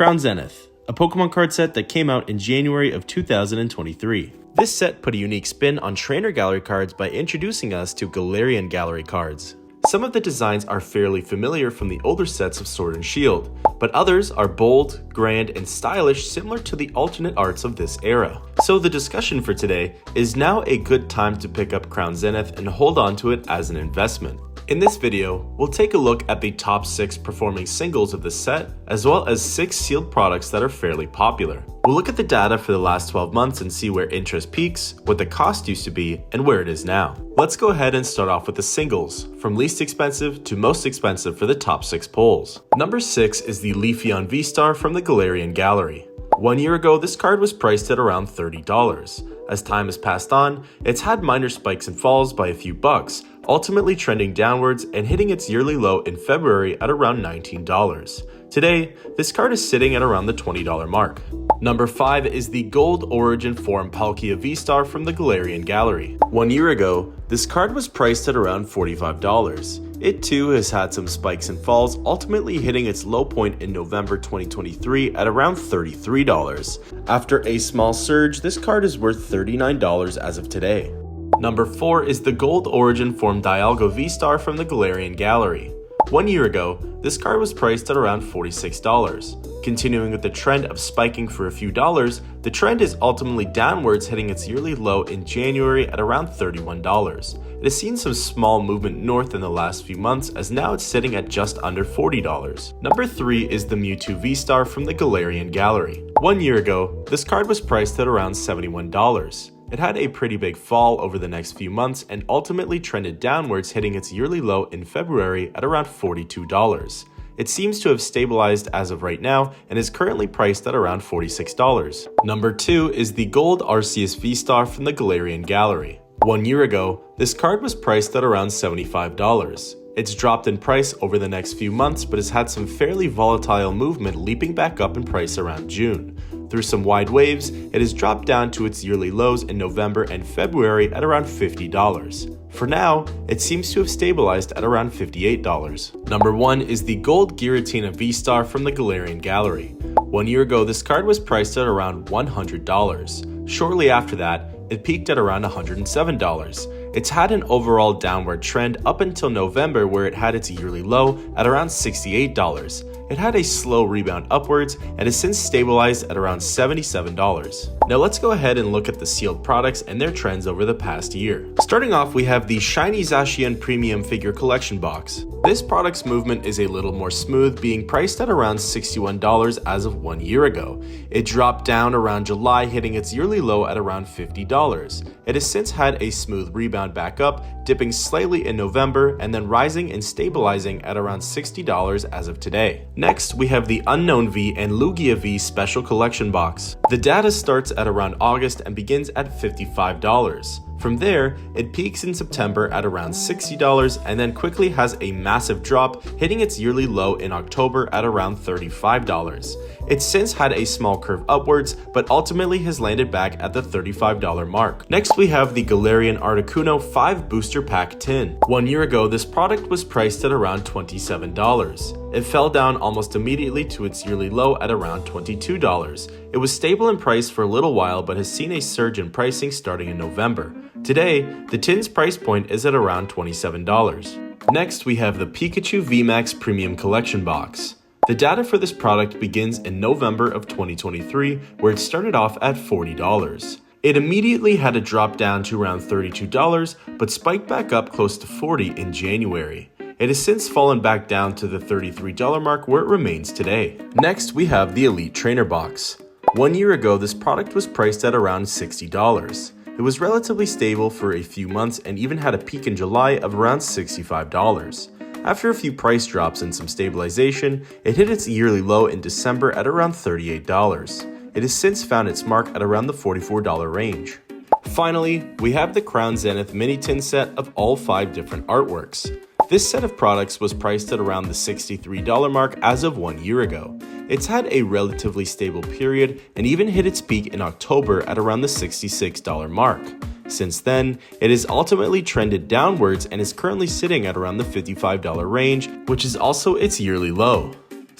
Crown Zenith, a Pokemon card set that came out in January of 2023. This set put a unique spin on Trainer Gallery cards by introducing us to Galarian Gallery cards. Some of the designs are fairly familiar from the older sets of Sword and Shield, but others are bold, grand, and stylish, similar to the alternate arts of this era. So the discussion for today is now a good time to pick up Crown Zenith and hold on to it as an investment. In this video, we'll take a look at the top 6 performing singles of the set, as well as 6 sealed products that are fairly popular. We'll look at the data for the last 12 months and see where interest peaks, what the cost used to be, and where it is now. Let's go ahead and start off with the singles, from least expensive to most expensive for the top 6 polls. Number 6 is the Leafeon V-Star from the Galarian Gallery. 1 year ago, this card was priced at around $30. As time has passed on, it's had minor spikes and falls by a few bucks, ultimately trending downwards and hitting its yearly low in February at around $19. Today, this card is sitting at around the $20 mark. Number 5 is the Gold Origin Form Palkia V-Star from the Galarian Gallery. 1 year ago, this card was priced at around $45. It too has had some spikes and falls, ultimately hitting its low point in November 2023 at around $33. After a small surge, this card is worth $39 as of today. Number 4 is the Gold Origin Form Dialga V-Star from the Galarian Gallery. 1 year ago, this card was priced at around $46. Continuing with the trend of spiking for a few dollars, the trend is ultimately downwards, hitting its yearly low in January at around $31. It has seen some small movement north in the last few months, as now it's sitting at just under $40. Number 3 is the Mewtwo V-Star from the Galarian Gallery. 1 year ago, this card was priced at around $71. It had a pretty big fall over the next few months and ultimately trended downwards, hitting its yearly low in February at around $42. It seems to have stabilized as of right now and is currently priced at around $46. Number 2 is the Gold Arceus V-Star from the Galarian Gallery. 1 year ago, this card was priced at around $75. It's dropped in price over the next few months, but has had some fairly volatile movement, leaping back up in price around June. Through some wide waves, it has dropped down to its yearly lows in November and February at around $50. For now, it seems to have stabilized at around $58. Number 1 is the Gold Giratina V-Star from the Galarian Gallery. 1 year ago, this card was priced at around $100. Shortly after that, it peaked at around $107. It's had an overall downward trend up until November, where it had its yearly low at around $68. It had a slow rebound upwards and has since stabilized at around $77. Now let's go ahead and look at the sealed products and their trends over the past year. Starting off, we have the Shiny Zacian Premium Figure Collection Box. This product's movement is a little more smooth, being priced at around $61 as of 1 year ago. It dropped down around July, hitting its yearly low at around $50. It has since had a smooth rebound back up, dipping slightly in November and then rising and stabilizing at around $60 as of today. Next, we have the Unknown V and Lugia V Special Collection Box. The data starts at around August and begins at $55. From there, it peaks in September at around $60 and then quickly has a massive drop, hitting its yearly low in October at around $35. It's since had a small curve upwards, but ultimately has landed back at the $35 mark. Next, we have the Galarian Articuno 5 Booster Pack Tin. 1 year ago, this product was priced at around $27. It fell down almost immediately to its yearly low at around $22. It was stable in price for a little while, but has seen a surge in pricing starting in November. Today, the tin's price point is at around $27. Next, we have the Pikachu VMAX Premium Collection Box. The data for this product begins in November of 2023, where it started off at $40. It immediately had a drop down to around $32, but spiked back up close to $40 in January. It has since fallen back down to the $33 mark, where it remains today. Next, we have the Elite Trainer Box. 1 year ago, this product was priced at around $60. It was relatively stable for a few months and even had a peak in July of around $65. After a few price drops and some stabilization, it hit its yearly low in December at around $38. It has since found its mark at around the $44 range. Finally, we have the Crown Zenith mini tin set of all 5 different artworks. This set of products was priced at around the $63 mark as of 1 year ago. It's had a relatively stable period and even hit its peak in October at around the $66 mark. Since then, it has ultimately trended downwards and is currently sitting at around the $55 range, which is also its yearly low.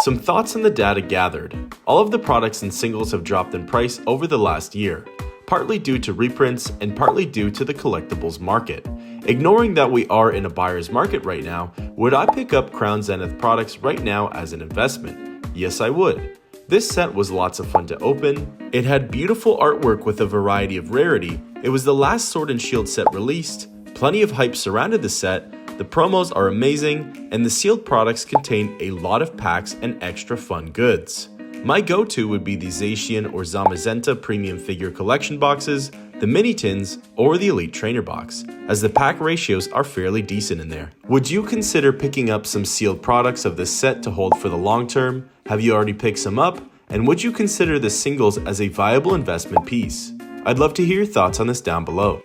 Some thoughts on the data gathered. All of the products and singles have dropped in price over the last year, partly due to reprints and partly due to the collectibles market. Ignoring that we are in a buyer's market right now, would I pick up Crown Zenith products right now as an investment? Yes, I would. This set was lots of fun to open. It had beautiful artwork with a variety of rarity. It was the last Sword and Shield set released. Plenty of hype surrounded the set. The promos are amazing, and the sealed products contain a lot of packs and extra fun goods. My go-to would be the Zacian or Zamazenta premium figure collection boxes, the mini tins, or the Elite Trainer box, as the pack ratios are fairly decent in there. Would you consider picking up some sealed products of this set to hold for the long term? Have you already picked some up? And would you consider the singles as a viable investment piece? I'd love to hear your thoughts on this down below.